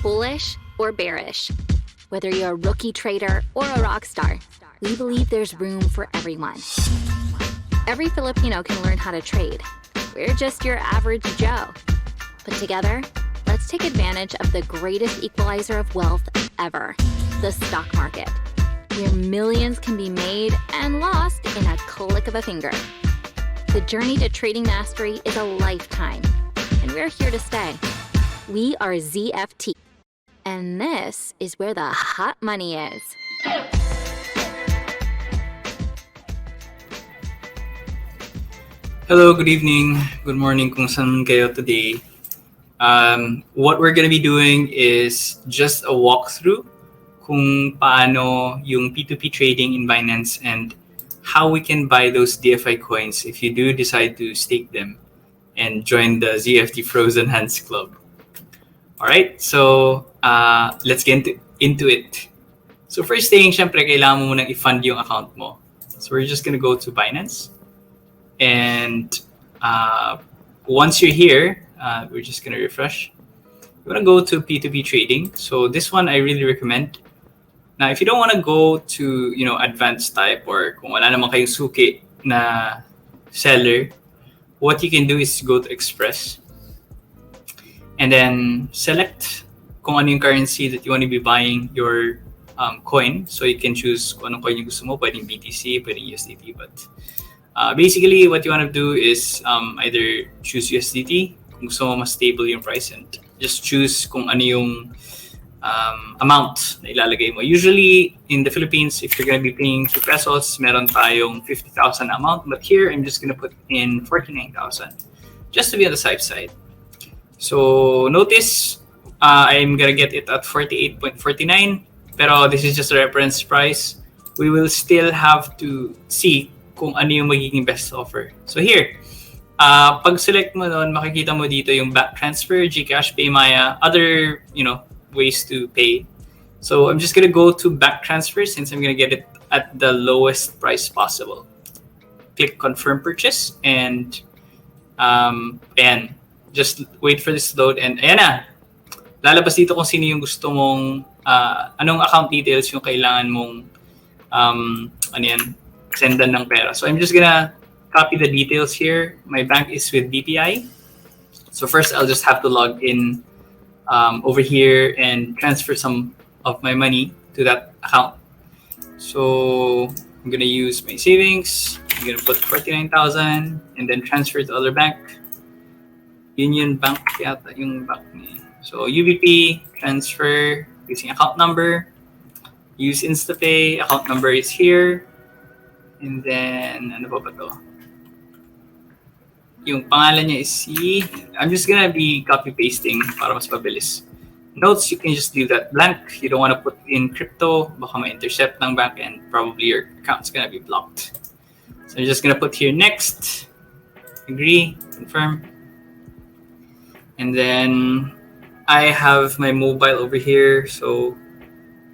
bullish or bearish. Whether you're a rookie trader or a rock star, we believe there's room for everyone. Every Filipino can learn how to trade. We're just your average Joe. But together, let's take advantage of the greatest equalizer of wealth ever, the stock market, where millions can be made and lost in a click of a finger. The journey to trading mastery is a lifetime, and we're here to stay. We are ZFT, and this is where the hot money is. Hello, good evening, good morning kung saan kayo today. What we're going to be doing is just a walkthrough kung paano yung P2P trading in Binance and how we can buy those DeFi coins if you do decide to stake them and join the ZFT Frozen Hands Club. Alright, so let's get into it. So first thing, syempre, kailangan mo munang i-fund yung account mo. So we're just going to go to Binance. And once you're here, we're just going to refresh. You want to go to P2P trading. So this one I really recommend. Now, if you don't want to go to, advanced type or kung wala naman kayong suki na seller, what you can do is go to Express and then select kung ano yung currency that you want to be buying your coin. So you can choose kung anong coin yung gusto mo. Pwedeng BTC, pwedeng USDT, but basically, what you want to do is either choose USDT kung gusto mo mas stable yung price and just choose kung ano yung amount na ilalagay mo. Usually, in the Philippines, if you're going to be paying 2 pesos, meron tayong 50,000 amount. But here, I'm just going to put in 49,000 just to be on the safe side. So, notice, I'm going to get it at 48.49. Pero this is just a reference price. We will still have to see kung ano yung magiging best offer. So here, pag select mo doon, makikita mo dito yung back transfer, GCash, PayMaya, other, ways to pay. So I'm just gonna go to back transfer since I'm gonna get it at the lowest price possible. Click confirm purchase and just wait for this to load and ayan na. Lalabas dito kung sino yung gusto mong anong account details yung kailangan mong sendan ng pera. So I'm just gonna copy the details here. My bank is with BPI. So first, I'll just have to log in over here and transfer some of my money to that account. So I'm gonna use my savings. I'm gonna put 49,000 and then transfer to other bank. Union Bank yata yung bank niya. So UBP, transfer using account number. Use InstaPay. Account number is here. And then, ano ba to? Yung pangalan niya is C. I'm just gonna be copy-pasting para mas mabilis. Notes, you can just leave that blank. You don't want to put in crypto. Baka ma-intercept ng bank and probably your account's gonna be blocked. So I'm just gonna put here next. Agree, confirm. And then, I have my mobile over here. So,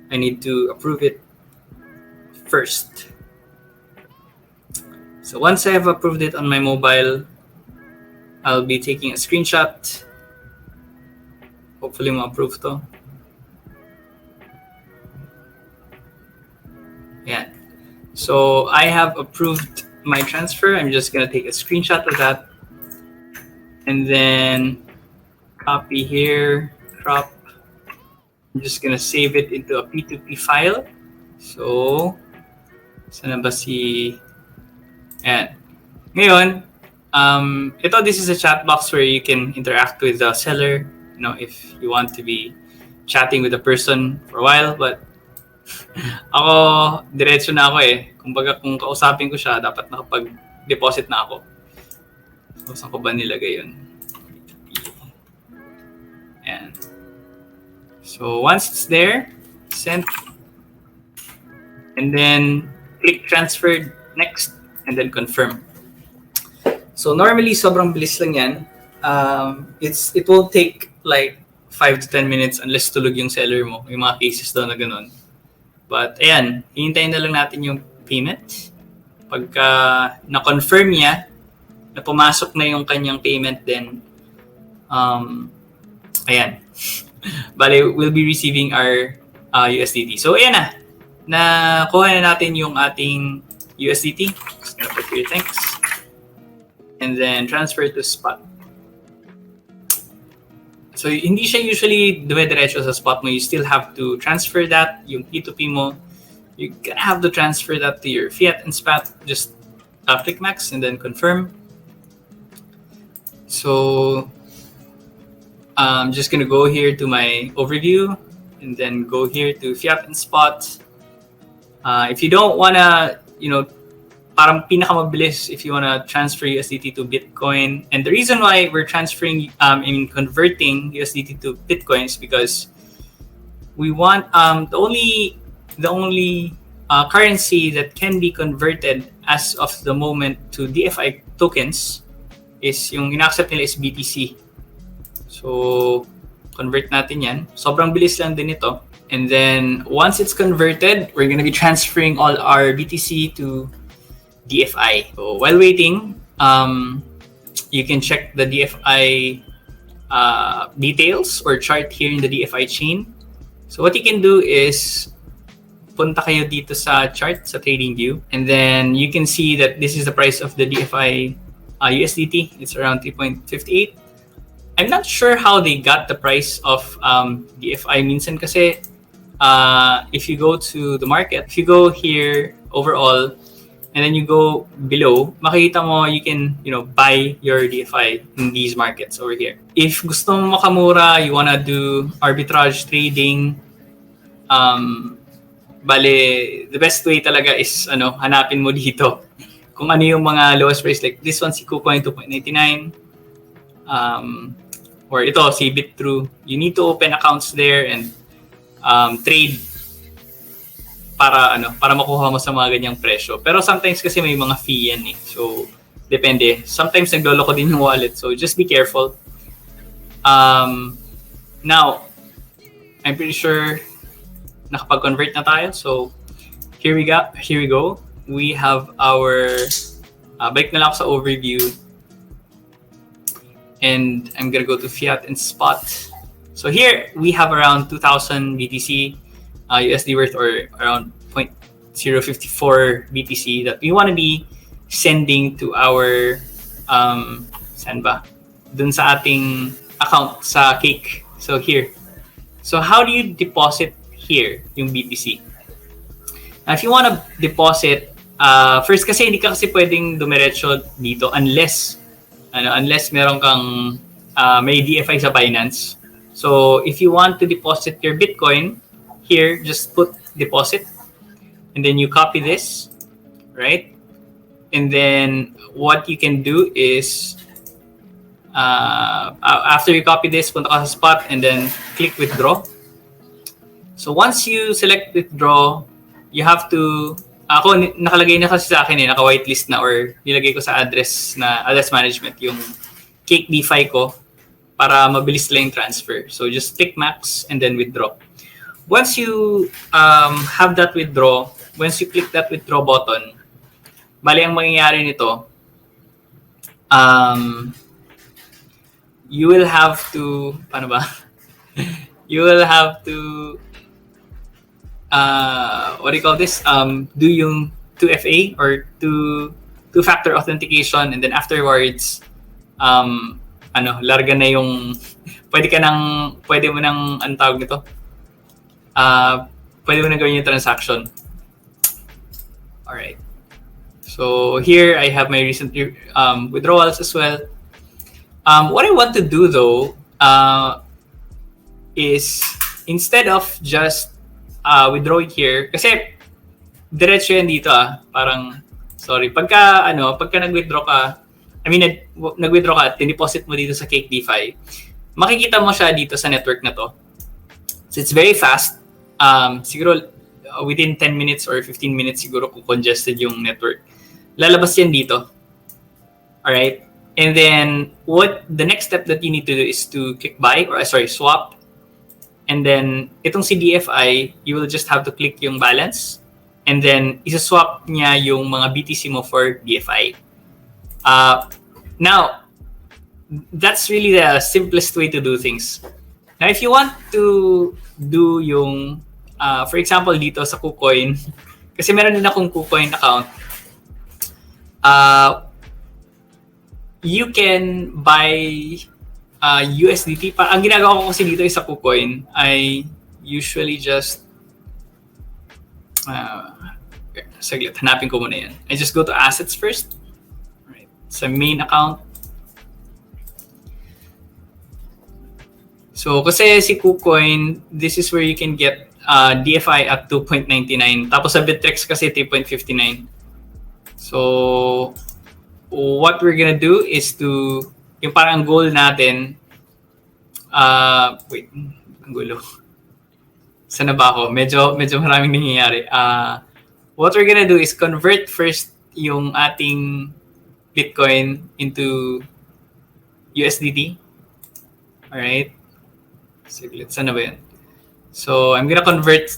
I need to approve it first. So once I have approved it on my mobile, I'll be taking a screenshot. Hopefully ma-approve to. Yeah. So I have approved my transfer. I'm just gonna take a screenshot of that. And then copy here, crop. I'm just gonna save it into a P2P file. So, saan ba si... And ngayon, this is a chat box where you can interact with the seller, if you want to be chatting with the person for a while. But ako, diretso na ako eh. Kumbaga, kung kausapin ko siya, dapat nakapag-deposit na ako. So, saan ko ba nilagay yun? And so, once it's there, send. And then, click transfer next. And then confirm. So normally, sobrang bilis lang yan. It will take like 5 to 10 minutes unless tulog yung seller mo. Yung mga cases daw na ganun. But ayan, hihintayin na lang natin yung payment. Pagka na-confirm niya na pumasok na yung kanyang payment, then ayan. Bale, we'll be receiving our USDT. So, ayan na. Nakuha na natin yung ating USDT. Just gonna put here, thanks. And then transfer to spot. So, hindi siya usually dume-diretso sa spot mo. You still have to transfer that, yung P2P mo. You're gonna have to transfer that to your fiat and spot. Just click max and then confirm. So, I'm just gonna go here to my overview and then go here to fiat and spot. If you don't wanna, parang pinakamabilis if you wanna transfer USDT to Bitcoin. And the reason why we're transferring, converting USDT to Bitcoin is because we want the only currency that can be converted as of the moment to DFI tokens is yung ina-accept nila is BTC. So, convert natin yan. Sobrang bilis lang din ito. And then, once it's converted, we're gonna be transferring all our BTC to DFI. So, while waiting, you can check the DFI details or chart here in the DFI chain. So, what you can do is punta kayo dito sa chart, sa TradingView, and then you can see that this is the price of the DFI USDT. It's around 3.58. I'm not sure how they got the price of DFI minsan kasi if you go to the market, if you go here overall, and then you go below, makikita mo you can buy your DFI in these markets over here. If gusto mo makamura, you wanna do arbitrage trading, the best way talaga is hanapin mo dito kung ano yung mga lowest price, like this one si KuCoin 2.99, or ito si BitTrue. You need to open accounts there and trade para makuha mo sa mga ganyang presyo. Pero sometimes kasi may mga fee yan eh. So depende. Sometimes nagloloko din yung wallet. So just be careful. Now, I'm pretty sure nakapag-convert na tayo. So here we go. We have our balik na lang ako sa overview. And I'm gonna go to fiat and spot. So here we have around 2,000 BTC USD worth, or around 0.054 BTC that we want to be sending to our saan ba? Dun sa ating account sa Cake. So here. So how do you deposit here yung BTC? Now if you want to deposit, first kasi hindi ka kasi pwedeng dumiretso dito unless meron kang may DFI sa Binance. So if you want to deposit your Bitcoin, here just put deposit and then you copy this, right? And then what you can do is after you copy this, punta ka sa spot and then click withdraw. So once you select withdraw, you have to nakalagay na kasi sa akin naka whitelist na, or nilagay ko sa address management yung CakeDeFi ko para mabilis lang yung transfer. So just click max and then withdraw. Once you have that withdraw, once you click that withdraw button, bali ang mangyayari nito, you will have to, you will have to, what do you call this? Do yung 2FA or two-factor authentication, and then afterwards, larga na yung, pwede mo nang, anong tawag nito? Pwede mo na gawin yung transaction. Alright. So here I have my recent withdrawals as well. What I want to do though is instead of just withdrawing here, kasi diretso yan dito parang, sorry, pagka nag-withdraw ka, nag-withdraw ka at deposit mo dito sa CakeDeFi, makikita mo siya dito sa network na to. So it's very fast. Siguro within 10 minutes or 15 minutes siguro kung congested yung network, lalabas yan dito. Alright? And then what the next step that you need to do is to click buy, or swap. And then itong si DFI, you will just have to click yung balance and then isa-swap niya yung mga BTC mo for DFI. Now, that's really the simplest way to do things. Now, if you want to do yung, for example, dito sa KuCoin, kasi meron din akong KuCoin account, you can buy USDT. Ang ginagawa ko kasi dito sa KuCoin, I usually just, saglit, hanapin ko muna yan. I just go to assets first. Right. Sa main account. So, kasi si KuCoin, this is where you can get DFI at 2.99. Tapos sa Bittrex kasi 3.59. So, what we're gonna do is to, yung parang goal natin, wait, ang gulo. Saan na ba ako? Medyo maraming nangyayari. What we're gonna do is convert first yung ating Bitcoin into USDT. Alright? Siglit, saan na ba yan? So, I'm gonna convert,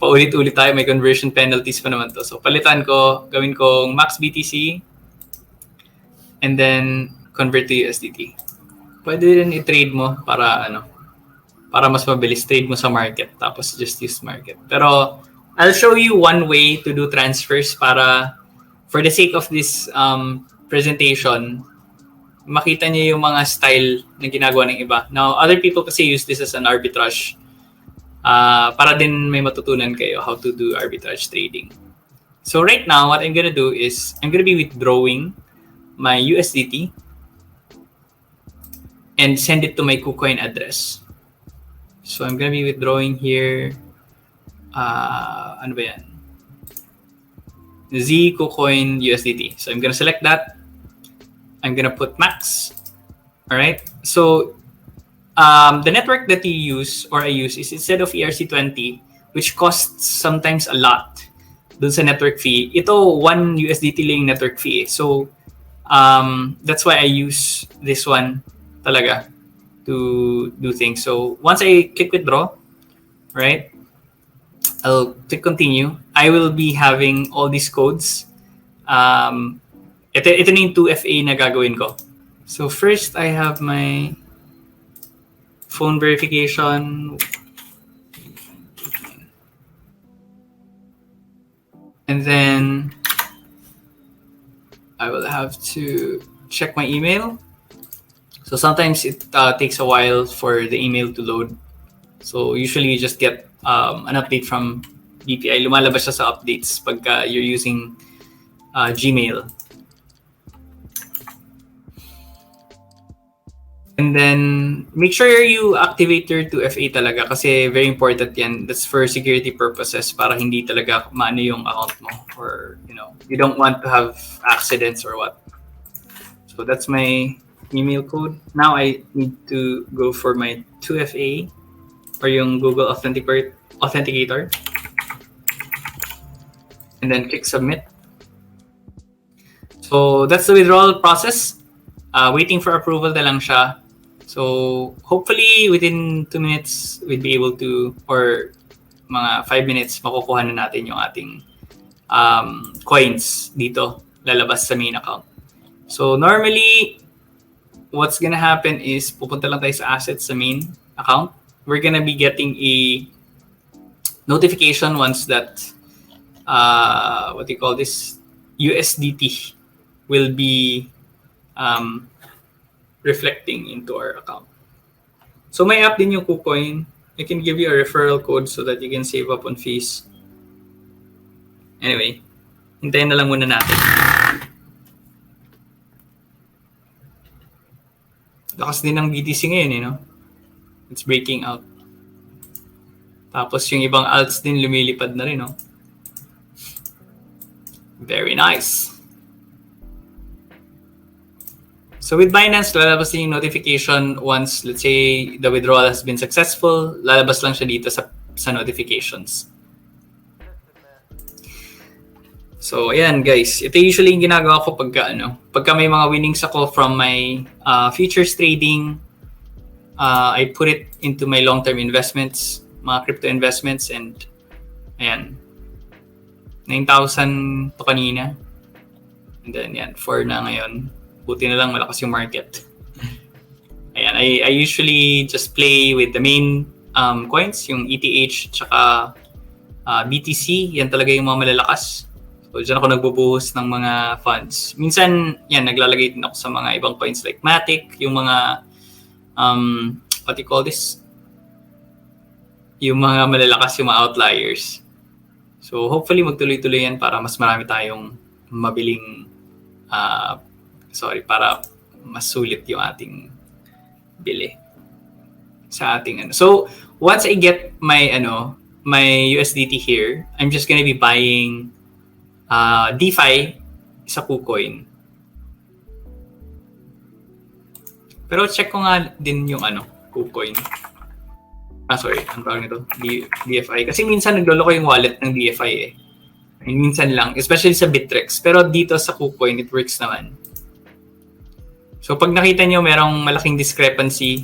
paulit-ulit tayo, may conversion penalties pa naman to. So, palitan ko, gawin kong max BTC, and then convert to USDT. Pwede rin i-trade mo para mas mabilis. Trade mo sa market, tapos just use market. Pero, I'll show you one way to do transfers para, for the sake of this presentation, makita niyo yung mga style na ginagawa ng iba. Now, other people kasi use this as an arbitrage. Para din may matutunan kayo how to do arbitrage trading. So right now, what I'm gonna do is, I'm gonna be withdrawing my USDT and send it to my KuCoin address. So I'm gonna be withdrawing here, ano ba yan? Z KuCoin USDT. So I'm gonna select that. I'm gonna put max. All right. So the network that you use or I use is instead of ERC20, which costs sometimes a lot dun sa network fee. Ito 1 USDT lang network fee. So that's why I use this one talaga to do things. So once I click withdraw, right? I'll click continue. I will be having all these codes. Ito na yung 2FA na gagawin ko. So first, I have my phone verification. And then I will have to check my email. So sometimes it takes a while for the email to load. So usually you just get an update from BPI. Lumalabas siya sa updates pagka you're using Gmail. And then, make sure you activate your 2FA talaga kasi very important yan. That's for security purposes para hindi talaga maano yung account mo or, you don't want to have accidents or what. So that's my email code. Now I need to go for my 2FA or yung Google Authenticator. And then click submit. So that's the withdrawal process. Waiting for approval na lang siya. So hopefully within 2 minutes we'd be able to, or mga 5 minutes, makukuha na natin yung ating coins dito, lalabas sa main account. So normally, what's gonna happen is pupunta lang tayo sa assets sa main account. We're gonna be getting a notification once that USDT will be reflecting into our account. So may app din yung KuCoin. I can give you a referral code so that you can save up on fees. Anyway, hintayin na lang muna natin. Lakas din ng BTC ngayon, It's breaking out. Tapos yung ibang alts din lumilipad na rin, Very nice. So with Binance, lalabas din yung notification once, let's say, the withdrawal has been successful. Lalabas lang siya dito sa notifications. So, ayan guys. Ito usually yung ginagawa ko pagka may mga winnings ako from my futures trading. I put it into my long-term investments, mga crypto investments, and ayan. 9,000 to kanina. And then, 4 na ngayon. Buti na lang malakas yung market. Ayan, I usually just play with the main coins, yung ETH tsaka BTC. Yan talaga yung mga malalakas. So, dyan ako nagbubuhos ng mga funds. Minsan, yan, naglalagay din ako sa mga ibang coins like Matic, yung mga, what do you call this? Yung mga malalakas, yung mga outliers. So, hopefully, magtuloy-tuloy yan para mas marami tayong mabiling, para mas sulit yung ating bili sa ating ano. So, once I get my USDT here, I'm just gonna be buying DeFi sa KuCoin. Pero check ko nga din yung KuCoin. Ang tawag nito, DFI. Kasi minsan nagloloko yung wallet ng DFI eh. Minsan lang, especially sa Bittrex. Pero dito sa KuCoin, it works naman. So pag nakita nyo merong malaking discrepancy,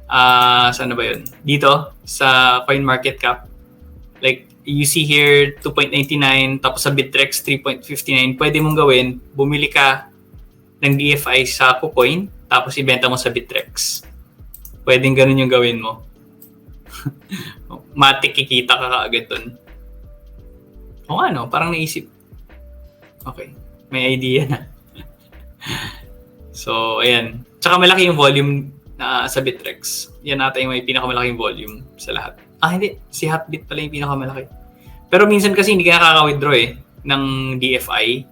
saan ba yun? Dito, sa CoinMarketCap. Like, you see here, 2.99, tapos sa Bittrex, 3.59. Pwede mong gawin, bumili ka ng DFI sa KuCoin, tapos ibenta mo sa Bittrex. Pwedeng ganun yung gawin mo. Matik, kikita ka kaagad dun. O ano, parang naisip. Okay, may idea na. So, ayan. Tsaka malaki yung volume sa Bittrex. Yan ata yung may pinakamalaking volume sa lahat. Hindi. Si Hotbit pala yung pinakamalaki. Pero minsan kasi hindi ka nakaka-withdraw ng DFI.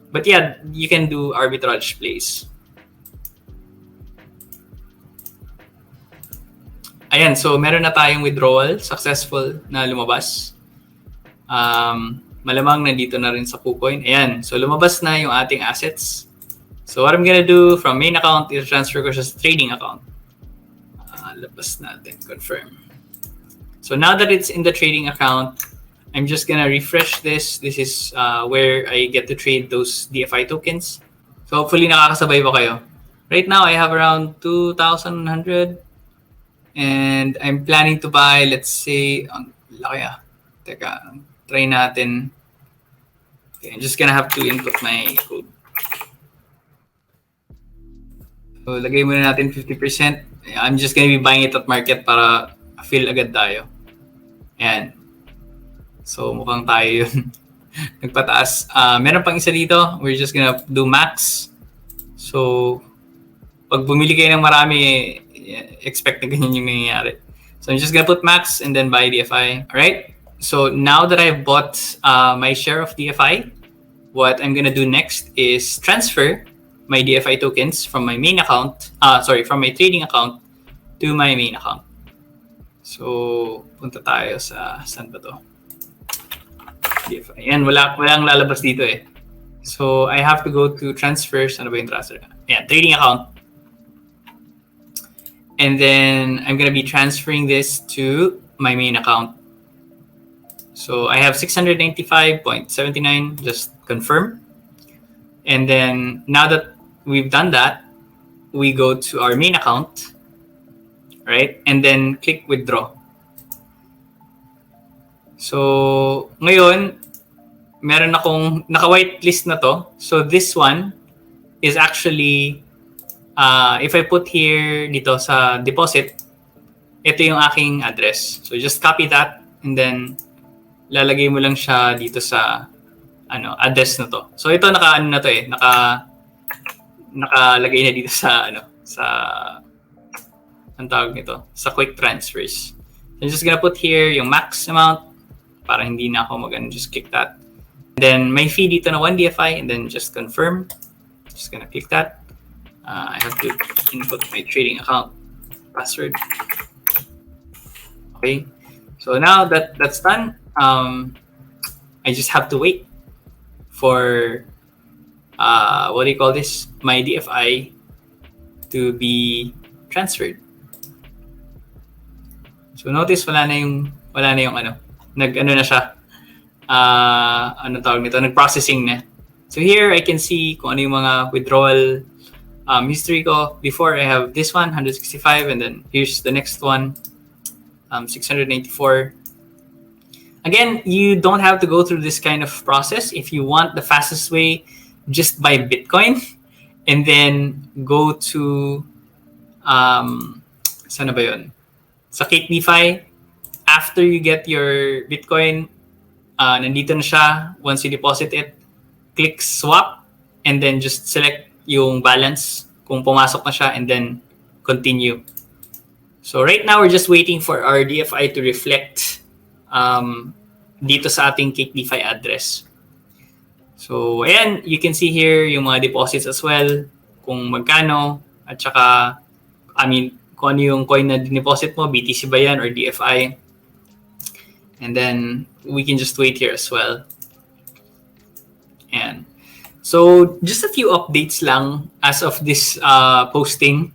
But yeah, you can do arbitrage plays. Ayan, so meron na tayong withdrawal, successful na lumabas. Malamang nandito na rin sa KuCoin. Ayan, so lumabas na yung ating assets. So what I'm gonna do from main account is transfer ko siya sa trading account. Labas natin, confirm. So now that it's in the trading account, I'm just gonna refresh this. This is where I get to trade those DFI tokens. So hopefully nakakasabay ba kayo. Right now, I have around 2,100. And I'm planning to buy, let's say, laki Teka, try natin. Okay, I'm just gonna have to input my code. So, lagay muna natin 50%. I'm just gonna be buying it at market para fill agad tayo. Ayan. So, mukhang tayo yun. Nagpataas. Meron pang isa dito. We're just gonna do max. So, pag bumili kayo ng marami, expect na ganyan yung nangyayari. So I'm just gonna put max and then buy DFI. Alright? So now that I've bought my share of DFI, what I'm gonna do next is transfer my DFI tokens from my main account, from my trading account to my main account. So punta tayo sa saan ba to? DFI. Yan, walang lalabas dito eh. So I have to go to transfer. Saan ba yung transfer? Yan, trading account. And then I'm going to be transferring this to my main account. So I have 695.79, just confirm. And then now that we've done that, we go to our main account, right? And then click withdraw. So ngayon, meron akong naka-whitelist na to. So this one is actually if I put here dito sa deposit, ito yung aking address. So just copy that and then lalagay mo lang siya dito sa address na to. So ito nakalagay na dito sa ang tawag nito, sa quick transfers. So I'm just gonna put here yung max amount para hindi na ako just click that. And then may fee dito na 1 DFI and then just confirm. Just gonna click that. I have to input my trading account password. Okay, so now that that's done, I just have to wait for what do you call this? My DFI to be transferred. So notice wala na yung na siya. Tawag nito? Nag-processing na. So here I can see kung ano yung mga withdrawal history ko. Before I have this one, 165, and then here's the next one, 694. Again, you don't have to go through this kind of process. If you want the fastest way, just buy Bitcoin and then go to Saan na ba yun? Sa CakeDeFi, after you get your Bitcoin, nandito na siya. Once you deposit it, click swap and then just select yung balance kung pumasok na siya and then continue. So right now, we're just waiting for our DFI to reflect dito sa ating CakeDeFi address. So ayan, you can see here yung mga deposits as well, kung magkano, at saka, kung ano yung coin na deposit mo, BTC ba yan or DFI. And then we can just wait here as well. And so just a few updates lang as of this posting.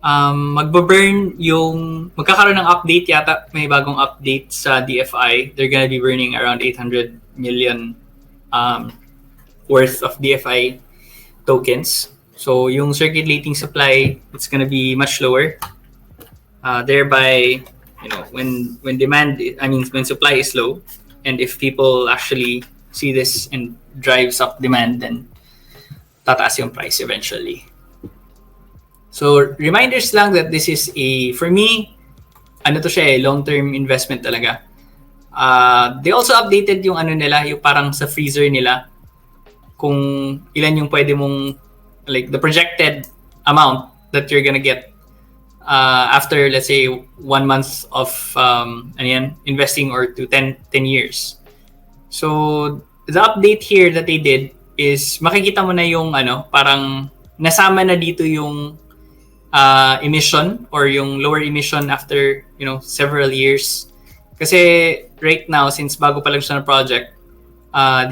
Magbaburn yung, magkakaroon ng update yata, may bagong update sa DFI. They're gonna be burning around 800 million worth of DFI tokens. So yung circulating supply, it's gonna be much lower. Thereby, when demand, when supply is low, and if people actually see this and drives up demand, then tataas yung price eventually. So reminders lang that this is for me, long-term investment talaga. They also updated yung nila, yung parang sa freezer nila, kung ilan yung pwede mong, like the projected amount that you're gonna get after, let's say, 1 month of investing or to 10 years. So the update here that they did is makikita mo na yung parang nasama na dito yung emission or yung lower emission after several years. Kasi right now, since bago pa lang siya na project,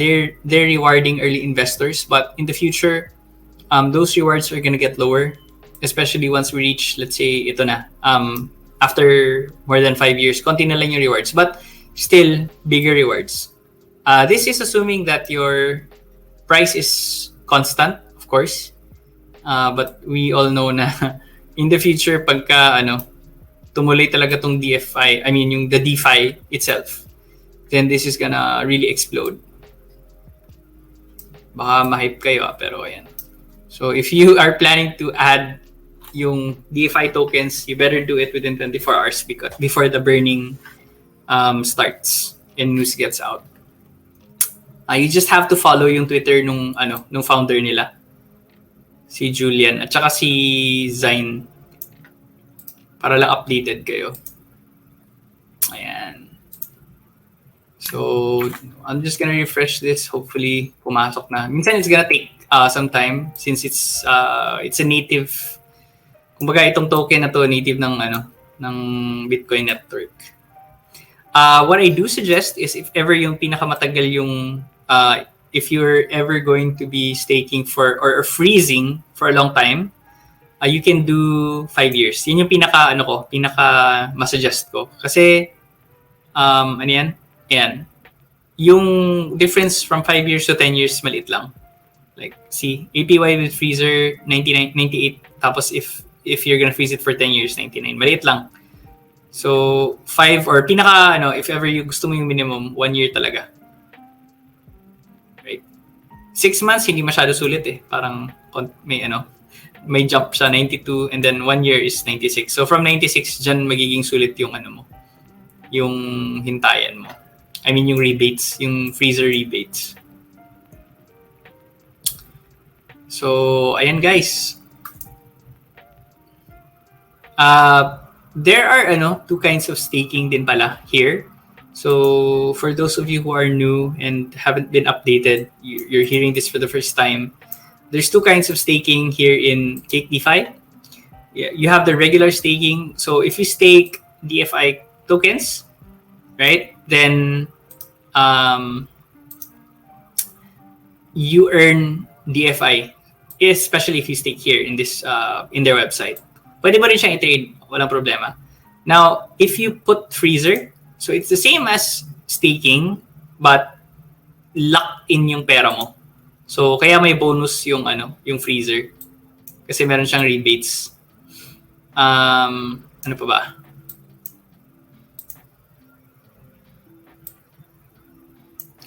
they're rewarding early investors, but in the future, those rewards are gonna get lower, especially once we reach, let's say, ito na, after more than 5 years, konti na lang yung rewards, but still bigger rewards. This is assuming that your price is constant, of course, but we all know na in the future, pagka tumuloy talaga tong DFI, yung the DeFi itself, then this is gonna really explode. Baka ma-hype kayo, pero ayan. So if you are planning to add yung DeFi tokens, you better do it within 24 hours before the burning starts and news gets out. You just have to follow yung Twitter nung founder nila, si Julian at saka si Zain, para lang updated kayo. Ayan. So I'm just gonna refresh this. Hopefully pumasok na. Minsan it's gonna take some time since it's a native. Kumbaga itong token na to native ng Bitcoin network. What I do suggest is if ever yung pinakamatagal yung if you're ever going to be staking for or freezing for a long time, you can do 5 years. Yun yung pinaka masuggest ko. Kasi Ayan. Yung difference from 5 years to 10 years maliit lang. Like see, APY with freezer 98, tapos if you're gonna freeze it for 10 years 99. Maliit lang. So 5 or pinaka if ever you gusto mo yung minimum 1 year talaga. Right? 6 months hindi masyado sulit eh. Parang may jump siya 92 and then 1 year is 96. So from 96 dyan magiging sulit yung mo. Yung hintayan mo. Yung rebates, yung freezer rebates. So, ayan guys. There are 2 kinds of staking din pala here. So, for those of you who are new and haven't been updated, you're hearing this for the first time. There's 2 kinds of staking here in CakeDeFi. You have the regular staking. So, if you stake DFI tokens, right, then you earn DFI, especially if you stake here in this in their website. Pwede mo rin siyang i-trade, walang problema. Now, if you put freezer, so it's the same as staking but locked in yung pera mo. So kaya may bonus yung yung freezer kasi meron siyang rebates. Ano pa ba?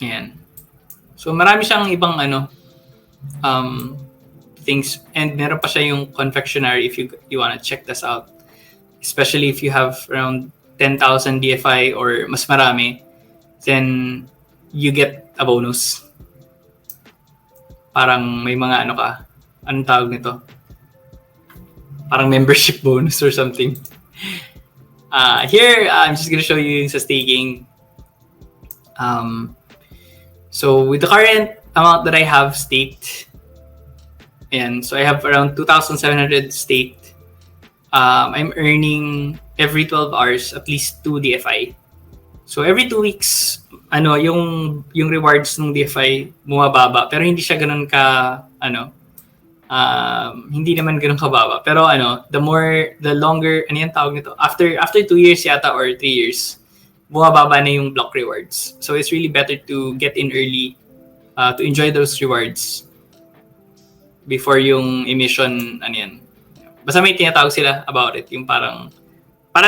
Ayan. So marami siyang ibang things. And meron pa siya yung confectionery if you wanna check this out. Especially if you have around 10,000 DFI or mas marami, then you get a bonus. Parang may mga ano ka, anong tawag nito? Parang membership bonus or something. Here, I'm just gonna show you sa staking. So with the current amount that I have staked, and so I have around 2,700 staked. I'm earning every 12 hours at least 2 DFI. So every 2 weeks, yung rewards ng DFI bumababa, pero hindi siya ganun ka hindi naman ganun kababa. Pero the longer, ano yung tawag nito? After 2 years yata or 3 years, bumababa na yung block rewards. So it's really better to get in early to enjoy those rewards before yung emission, Basta may tinatawag sila about it. Yung para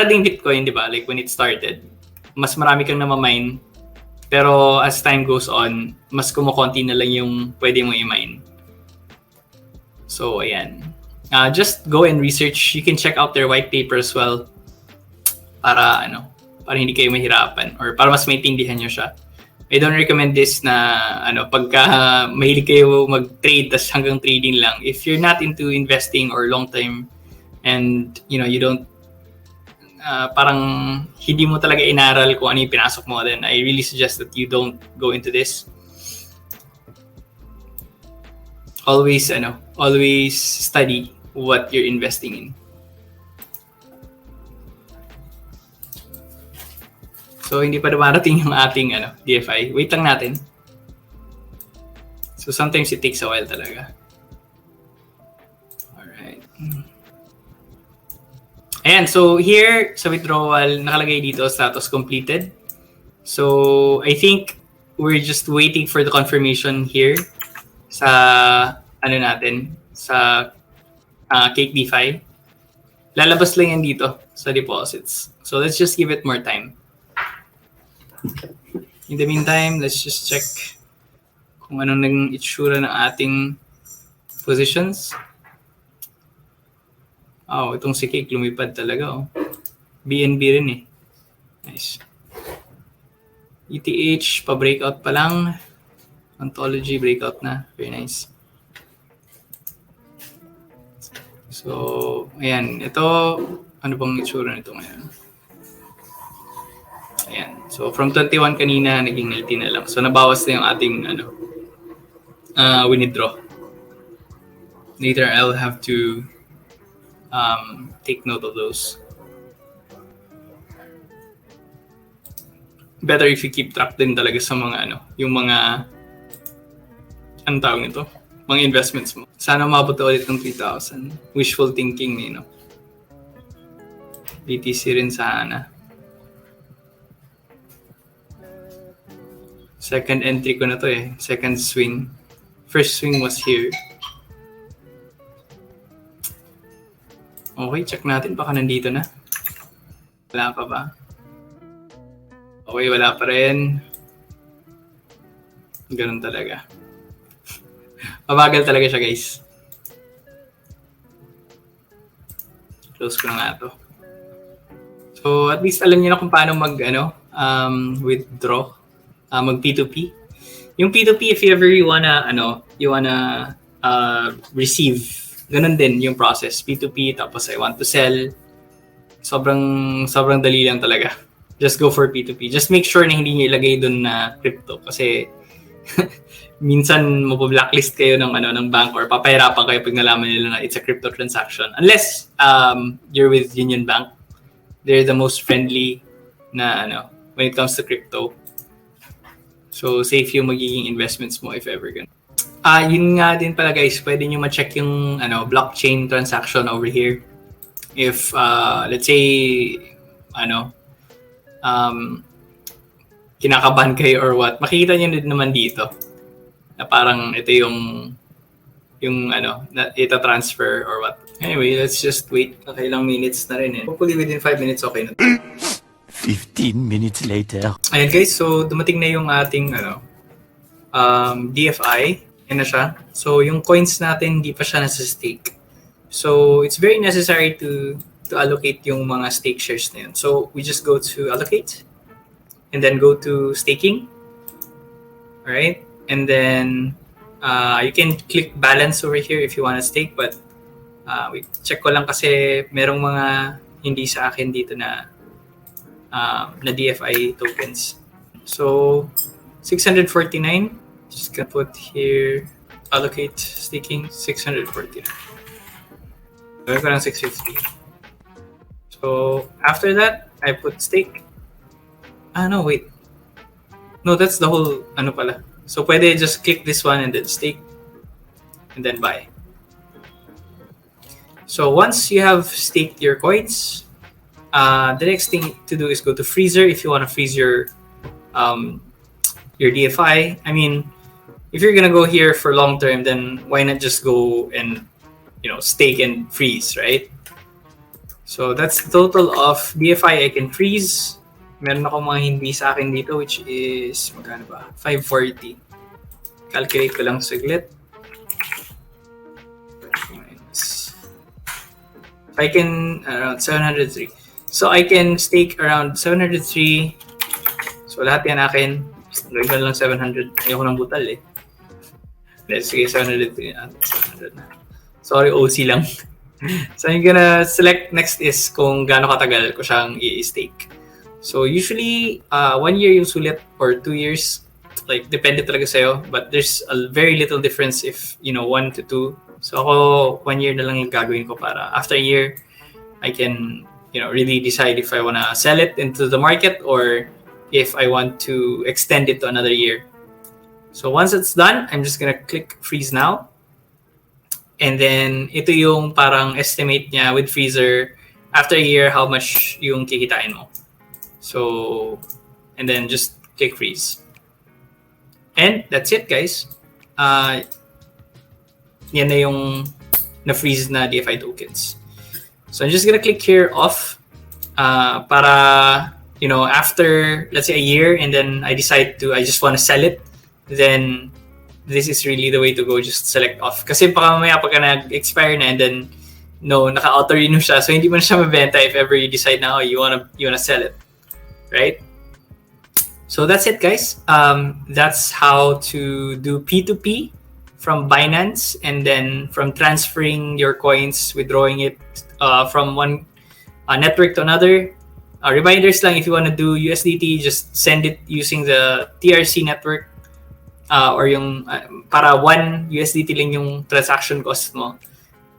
ding Bitcoin, di ba? Like when it started, mas marami kang namamine. Pero as time goes on, mas kumukonti na lang yung pwede mo i-mine. So, ayan. Just go and research. You can check out their white paper as well. Para hindi kayo mahirapan or para mas maintindihan nyo siya. I don't recommend this na pagka mahilig kayo mag-trade tas hanggang trading lang. If you're not into investing or long time and you don't parang hindi mo talaga inaral kung ano yung pinasok mo, then I really suggest that you don't go into this. Always study what you're investing in. So, hindi pa dumarating yung ating DFI. Wait lang natin. So, sometimes it takes a while talaga. Alright. Ayan, so here sa withdrawal, nakalagay dito status completed. So, I think we're just waiting for the confirmation here sa sa CakeDeFi. Lalabas lang yan dito sa deposits. So, let's just give it more time. In the meantime, let's just check kung anong naging itsura ng ating positions. Itong si Cake lumipad talaga. BNB rin eh. Nice. ETH, pa-breakout pa lang. Ontology, breakout na. Very nice. So, ayan. Ito, ano bang itsura nito ngayon? Ayan. So, from 21 kanina, naging 18 na lang. So, nabawas na yung ating, withdraw. Later, I'll have to take note of those. Better if you keep track din talaga sa mga, yung mga, anong tawag nito? Mga investments mo. Sana umabot ulit ng 3,000. Wishful thinking, BTC rin sana. Second entry ko na to eh. Second swing. First swing was here. Okay, check natin. Baka nandito na. Wala pa ba? Okay, wala pa rin. Ganun talaga. Mabagal talaga siya, guys. Close ko na nga to. So, at least alam niyo na kung paano withdraw. Mag P2P. Yung P2P, if you ever you wanna receive, ganun din yung process. P2P, tapos I want to sell. Sobrang dali lang talaga. Just go for P2P. Just make sure na hindi niyo ilagay dun na crypto kasi minsan mapo-blacklist kayo ng bank or papahirapan kayo pag nalaman nila na it's a crypto transaction. Unless you're with Union Bank. They're the most friendly na when it comes to crypto. So, safe yung magiging investments mo if ever ganun. Yun nga din pala guys, pwede nyo ma-check yung blockchain transaction over here. If, let's say, kinakabahan kayo or what, makikita nyo din naman dito na parang ito yung na ita-transfer or what. Anyway, let's just wait. Ilang minutes na rin eh. Hopefully within 5 minutes okay na. 15 minutes later. Ayan guys, so dumating na yung ating DFI Yan na siya. So, yung coins natin, hindi pa siya nasa-stake. So, it's very necessary to allocate yung mga stake shares na yun. So, we just go to allocate and then go to staking. Alright? And then, you can click balance over here if you want to stake, but wait, check ko lang kasi merong mga hindi sa akin dito na DFI tokens. So, 649. Just gonna put here, allocate staking 649. Gawin ko lang 650. So, after that, I put stake. No, wait. No, that's the whole, pala. So, pwede just click this one and then stake. And then buy. So, once you have staked your coins, the next thing to do is go to freezer if you want to freeze your DFI. I mean, if you're gonna go here for long term, then why not just go and stake and freeze, right? So that's the total of DFI I can freeze. Meron ako mga hindi sa akin dito, which is magkano ba? 540. Calculate ko lang saglit. I can around 703. So I can stake around 703. So lahat yan akin. Gawin ko lang 700. Ayoko ng butal eh. Let's say 703 na. 700 na. Sorry, OC lang. So I'm gonna select next is kung gaano katagal ko siyang i-stake. So usually 1 year yung sulit or 2 years. Like depende talaga sa'yo. But there's a very little difference if 1 to 2. So ako 1 year na lang yung gagawin ko para after a year I can really decide if I wanna sell it into the market or if I want to extend it to another year. So once it's done, I'm just gonna click freeze now. And then ito yung parang estimate niya with freezer after a year how much yung kikitain mo. So, and then just click freeze. And that's it, guys. Yan na yung na-freeze na DFI tokens. So I'm just gonna click here off para after let's say a year and then I decide I just want to sell it, then this is really the way to go. Just select off. Kasi baka mamaya pagka nag-expire na and then naka-auto-renew siya. So hindi mo na siya mabenta if ever you decide na you wanna sell it. Right? So that's it, guys. That's how to do P2P from Binance and then from transferring your coins, withdrawing it from one network to another. Reminders lang, if you want to do USDT, just send it using the TRC network or yung para 1 USDT lang yung transaction cost mo.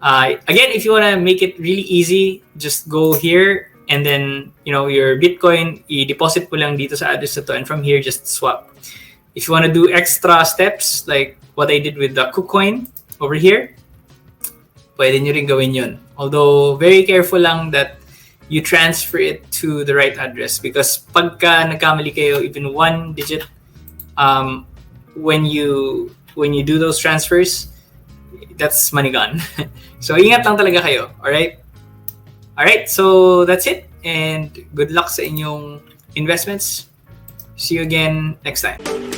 Again, if you want to make it really easy, just go here and then your Bitcoin, i-deposit mo lang dito sa address na to, and from here just swap. If you want to do extra steps like what I did with the KuCoin over here, pwede nyo rin gawin yun. Although very careful lang that you transfer it to the right address, because pagka nagkamali kayo even 1 digit when you do those transfers, that's money gone. So ingat lang talaga kayo. Alright, so that's it, and good luck sa inyong investments. See you again next time.